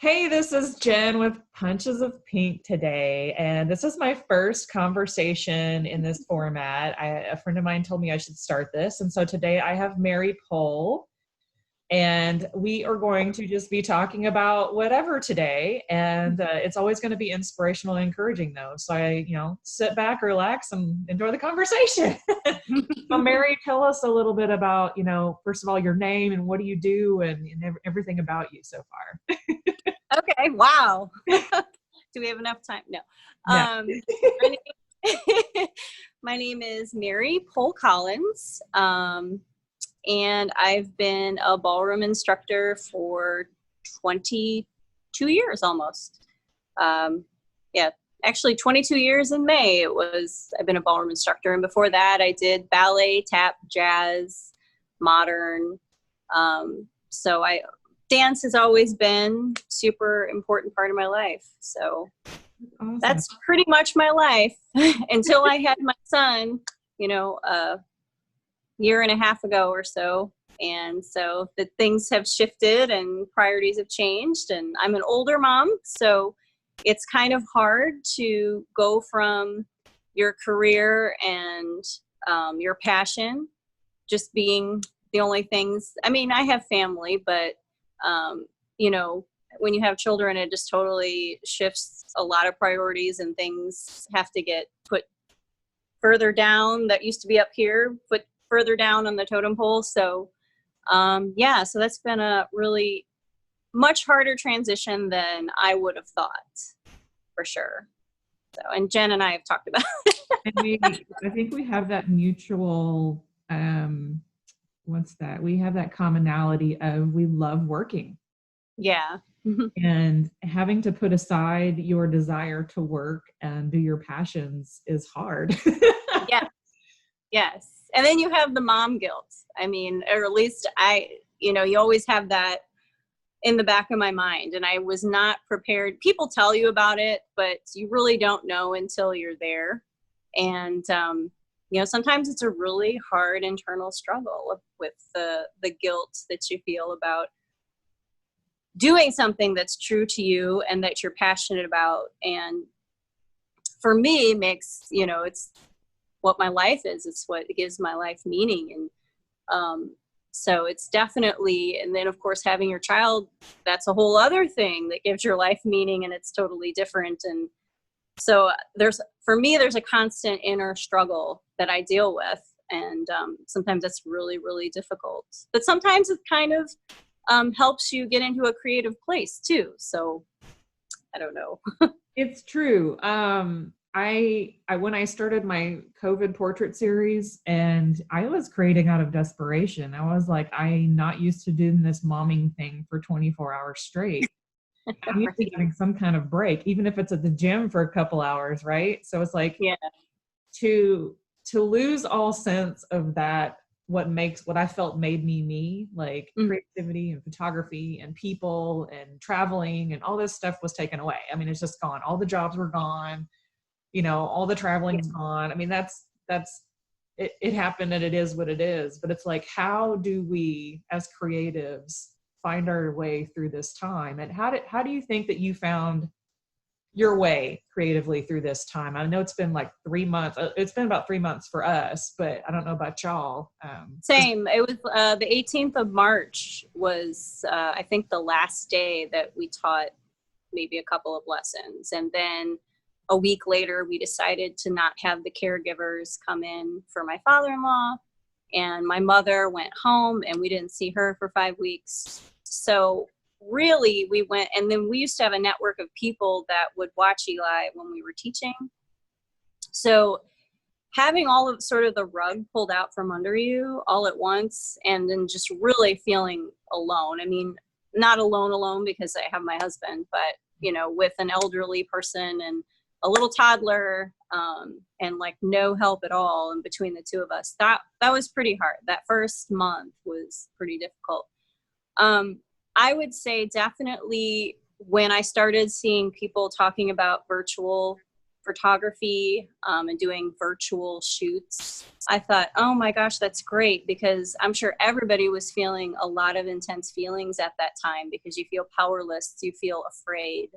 Hey, this is Jen with Punches of Pink today, and this is my first conversation in this format. A friend of mine told me I should start this, and so today I have Mary Pohl, and we are going to just be talking about whatever today, and it's always going to be inspirational and encouraging, though. So sit back, relax, and enjoy the conversation. So, Mary, tell us a little bit about, first of all, your name and what do you do, and everything about you so far. Okay. Wow. Do we have enough time? No. No. My name is Mary Pohl Collins, and I've been a ballroom instructor for 22 years almost. Actually 22 years in May. I've been a ballroom instructor, and before that I did ballet, tap, jazz, modern. Dance has always been super important part of my life. So Awesome. That's pretty much my life until I had my son, a year and a half ago or so. And so the things have shifted and priorities have changed, and I'm an older mom. So it's kind of hard to go from your career and your passion just being the only things. I mean, I have family, but when you have children, it just totally shifts a lot of priorities, and things have to get put further down that used to be up here, put further down on the totem pole. So, so that's been a really much harder transition than I would have thought, for sure. So, and Jen and I have talked about it. I think we have that mutual, what's that? We have that commonality of we love working. Yeah. And having to put aside your desire to work and do your passions is hard. Yeah. Yes. And then you have the mom guilt. I mean, or at least you always have that in the back of my mind, and I was not prepared. People tell you about it, but you really don't know until you're there. And, sometimes it's a really hard internal struggle with the guilt that you feel about doing something that's true to you and that you're passionate about. And for me, it's what my life is. It's what gives my life meaning. And so it's definitely, and then of course having your child, that's a whole other thing that gives your life meaning, and it's totally different. And so there's a constant inner struggle that I deal with. And sometimes that's really, really difficult. But sometimes it kind of helps you get into a creative place too. So I don't know. It's true. I when I started my COVID portrait series, and I was creating out of desperation. I was like, I'm not used to doing this momming thing for 24 hours straight. I'm used to getting some kind of break, even if it's at the gym for a couple hours, right? So it's like, yeah, to lose all sense of that, what I felt made me, like creativity and photography and people and traveling and all this stuff was taken away. I mean, it's just gone. All the jobs were gone. All the traveling's gone. I mean, that's it happened, and it is what it is. But it's like, how do we as creatives find our way through this time? And how do you think that you found your way creatively through this time? I know it's been like 3 months. It's been about 3 months for us, but I don't know about y'all. Same. It was the 18th of March was, I think, the last day that we taught maybe a couple of lessons. And then a week later, we decided to not have the caregivers come in for my father-in-law, and my mother went home, and we didn't see her for 5 weeks. So really we went, and then we used to have a network of people that would watch Eli when we were teaching. So having all of sort of the rug pulled out from under you all at once, and then just really feeling alone. I mean, not alone because I have my husband, but with an elderly person and a little toddler, and like no help at all in between the two of us. That was pretty hard. That first month was pretty difficult. I would say definitely when I started seeing people talking about virtual photography and doing virtual shoots. I thought, oh my gosh, that's great, because I'm sure everybody was feeling a lot of intense feelings at that time, because you feel powerless, you feel afraid.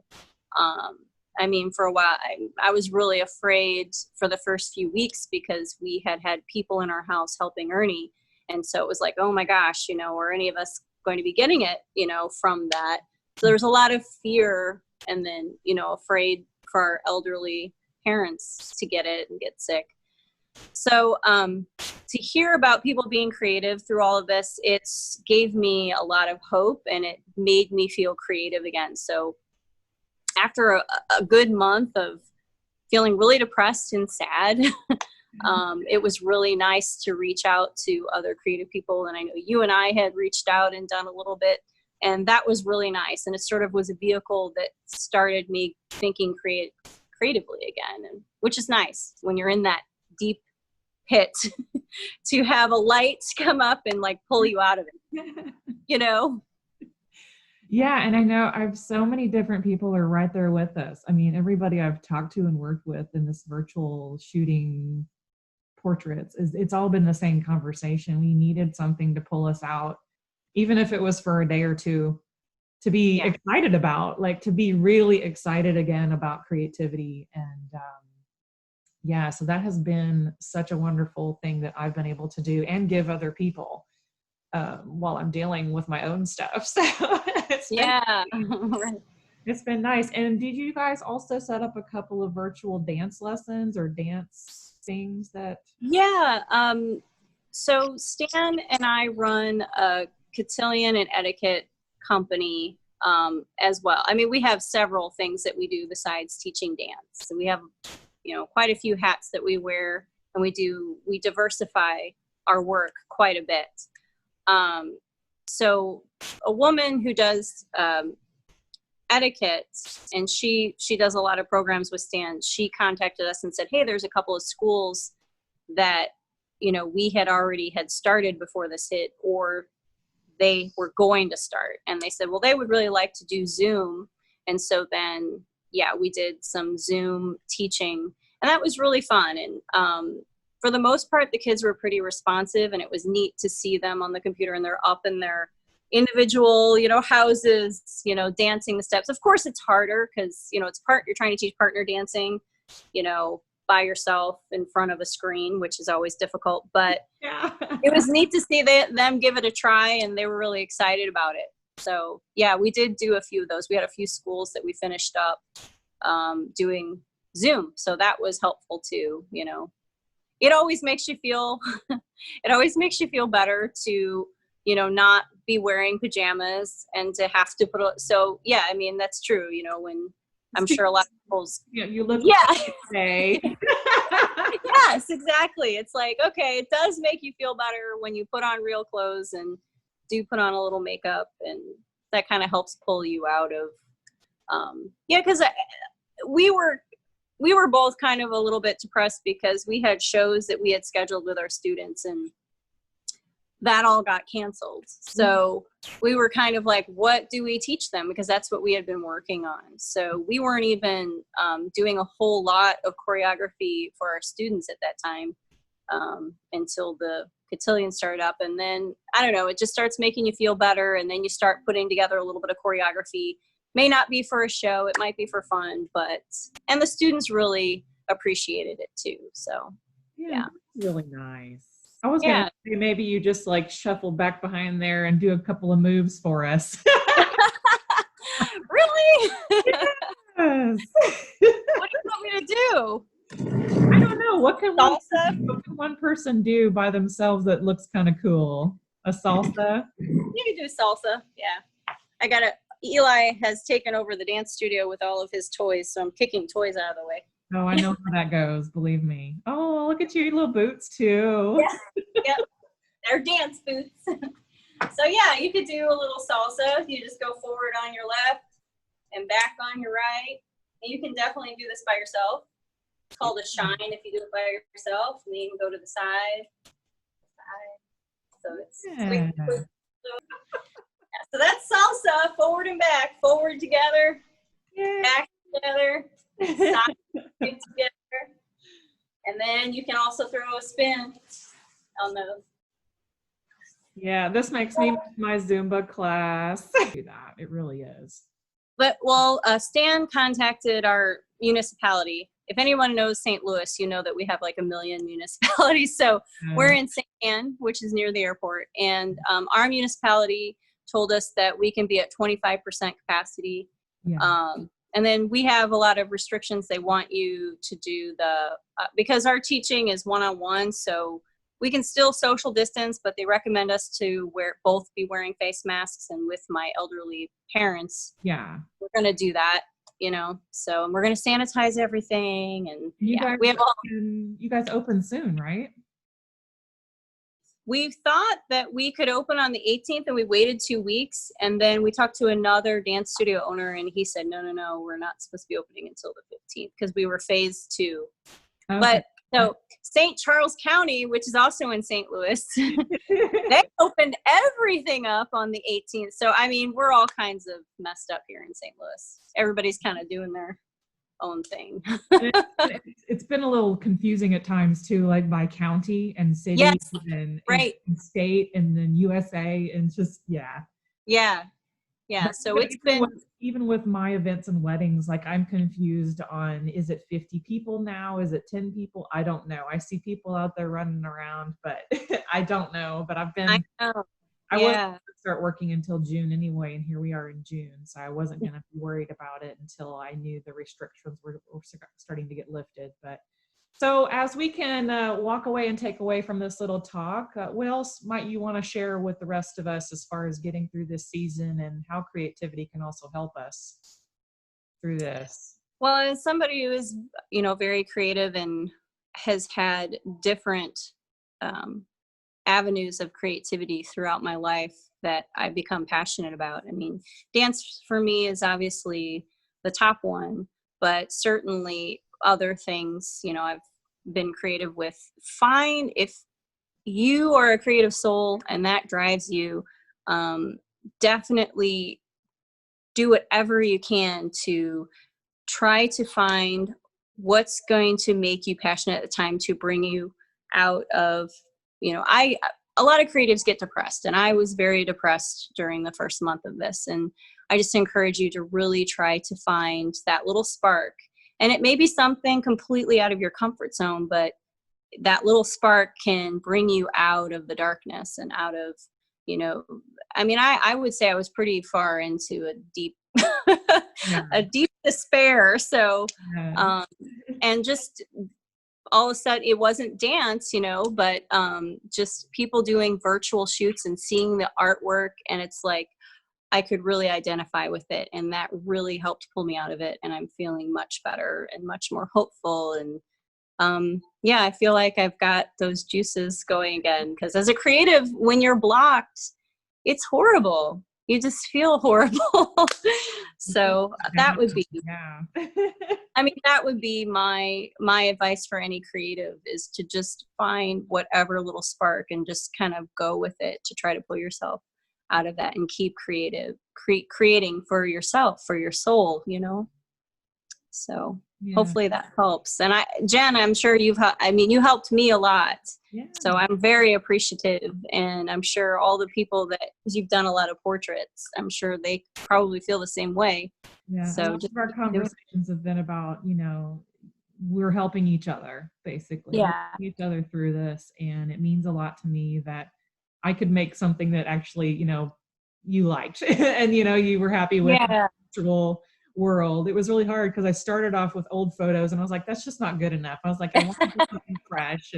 I mean, for a while, I was really afraid for the first few weeks, because we had people in our house helping Ernie. And so it was like, oh my gosh, are any of us going to be getting it, from that? So there was a lot of fear, and then, afraid for our elderly parents to get it and get sick. So to hear about people being creative through all of this, it gave me a lot of hope, and it made me feel creative again. So after a good month of feeling really depressed and sad, it was really nice to reach out to other creative people. And I know you and I had reached out and done a little bit, and that was really nice. And it sort of was a vehicle that started me thinking creatively again, and which is nice when you're in that deep pit to have a light come up and like pull you out of it, Yeah, and I know I've so many different people are right there with us. I mean, everybody I've talked to and worked with in this virtual shooting portraits, it's all been the same conversation. We needed something to pull us out, even if it was for a day or two, to be excited about, like to be really excited again about creativity. And so that has been such a wonderful thing that I've been able to do and give other people while I'm dealing with my own stuff. So it's been nice. And did you guys also set up a couple of virtual dance lessons or dance things that? Yeah. So Stan and I run a cotillion and etiquette company as well. I mean, we have several things that we do besides teaching dance. So we have, quite a few hats that we wear, and we diversify our work quite a bit. So a woman who does etiquette, and she does a lot of programs with Stan, she contacted us and said, hey, there's a couple of schools that, we had started before this hit, or they were going to start. And they said, well, they would really like to do Zoom. And so then, we did some Zoom teaching, and that was really fun. And for the most part, the kids were pretty responsive, and it was neat to see them on the computer, and they're up in their individual, houses, dancing the steps. Of course, it's harder because, you're trying to teach partner dancing, by yourself in front of a screen, which is always difficult, but it was neat to see them give it a try, and they were really excited about it. So we did do a few of those. We had a few schools that we finished up doing Zoom. So that was helpful too. It always makes you feel, better to, not be wearing pajamas and to have to I mean, that's true. When I'm sure a lot of people's, you look today. Yes, exactly. It's like, okay, it does make you feel better when you put on real clothes and do put on a little makeup, and that kind of helps pull you out of, because we were both kind of a little bit depressed because we had shows that we had scheduled with our students, and that all got canceled. So we were kind of like, what do we teach them? Because that's what we had been working on. So we weren't even doing a whole lot of choreography for our students at that time until the cotillion started up. And then, I don't know, it just starts making you feel better. And then you start putting together a little bit of choreography. May not be for a show, it might be for fun, and the students really appreciated it too. So really nice. I was going to say maybe you just like shuffle back behind there and do a couple of moves for us. Really? Yes. What do you want me to do? I don't know. What can one person do by themselves that looks kind of cool? A salsa? You can do salsa. Yeah. Eli has taken over the dance studio with all of his toys, so I'm kicking toys out of the way. Oh, I know how that goes, believe me. Oh, look at you, little boots too. Yep. They're dance boots. So you could do a little salsa. You just go forward on your left and back on your right. And you can definitely do this by yourself. It's called a shine if you do it by yourself. And then you can go to the side. So it's sweet. So that's salsa, forward and back, forward together, back together. Side together. And then you can also throw a spin on those. Yeah, this makes me miss my Zumba class. That it really is. But well, Stan contacted our municipality. If anyone knows St. Louis, you know that we have like 1 million municipalities. So we're in St. Anne, which is near the airport. And our municipality told us that we can be at 25% capacity. Yeah. And then we have a lot of restrictions. They want you to do because our teaching is one-on-one, so we can still social distance, but they recommend us to both be wearing face masks. And with my elderly parents, Yeah, we're going to do that, so we're going to sanitize everything. And you yeah, guys, you guys open soon, right? We thought that we could open on the 18th, and we waited 2 weeks. And then we talked to another dance studio owner, and he said, no, we're not supposed to be opening until the 15th because we were phase 2. Okay. But so St. Charles County, which is also in St. Louis, they opened everything up on the 18th. So, I mean, we're all kinds of messed up here in St. Louis. Everybody's kind of doing their own thing. It's been a little confusing at times too, like by county and city. Yes, and state, and then USA, and just yeah. So it's been even with my events and weddings, like I'm confused on, is it 50 people now? Is it 10 people? I don't know. I see people out there running around, but I don't know. But I wasn't going to start working until June anyway, and here we are in June. So I wasn't going to be worried about it until I knew the restrictions were starting to get lifted. But so as we can walk away and take away from this little talk, what else might you want to share with the rest of us as far as getting through this season and how creativity can also help us through this? Well, as somebody who is, very creative and has had different avenues of creativity throughout my life that I've become passionate about. I mean, dance for me is obviously the top one, but certainly other things, I've been creative with. Fine, if you are a creative soul and that drives you, definitely do whatever you can to try to find what's going to make you passionate at the time to bring you out of, a lot of creatives get depressed, and I was very depressed during the first month of this. And I just encourage you to really try to find that little spark. And it may be something completely out of your comfort zone, but that little spark can bring you out of the darkness and out of, I would say I was pretty far into a deep, a deep despair. So, and just all of a sudden it wasn't dance, but just people doing virtual shoots and seeing the artwork. And it's like, I could really identify with it, and that really helped pull me out of it. And I'm feeling much better and much more hopeful. And I feel like I've got those juices going again, because as a creative, when you're blocked, it's horrible. You just feel horrible. So that would be, that would be my advice for any creative, is to just find whatever little spark and just kind of go with it to try to pull yourself out of that and keep creating for yourself, for your soul, So hopefully that helps. And Jen, I'm sure you helped me a lot. Yeah. So I'm very appreciative, and I'm sure all the people that, because you've done a lot of portraits, I'm sure they probably feel the same way. Yeah. So just our conversations have been about, we're helping each other, basically. Yeah. We're helping each other through this. And it means a lot to me that I could make something that actually, you liked and, you were happy with the virtual world. It was really hard because I started off with old photos and I was like, that's just not good enough. I was like, I want to do something fresh.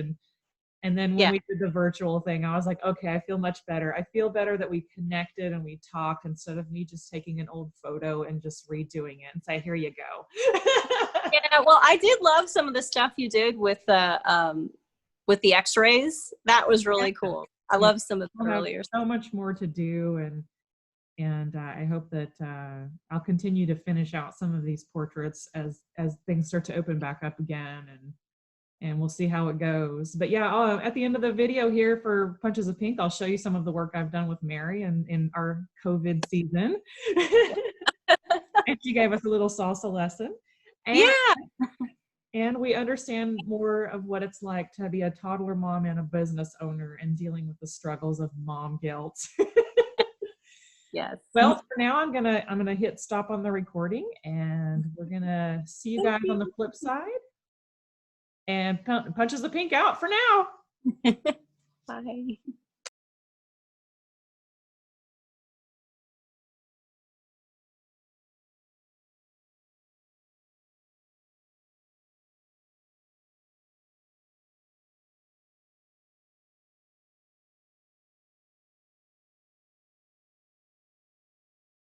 And then when we did the virtual thing, I was like, okay, I feel much better. I feel better that we connected and we talked instead of me just taking an old photo and just redoing it and say, here you go. Yeah, well, I did love some of the stuff you did with the x-rays. That was really cool. I love some of the earlier. So much more to do, and I hope that I'll continue to finish out some of these portraits as things start to open back up again, and we'll see how it goes. But at the end of the video here for Punches of Pink, I'll show you some of the work I've done with Mary in our COVID season. And she gave us a little salsa lesson. And, and we understand more of what it's like to be a toddler mom and a business owner and dealing with the struggles of mom guilt. Yes. Well, for now, I'm gonna hit stop on the recording, and we're gonna see you guys on the flip side. And punches the pink out for now. Bye.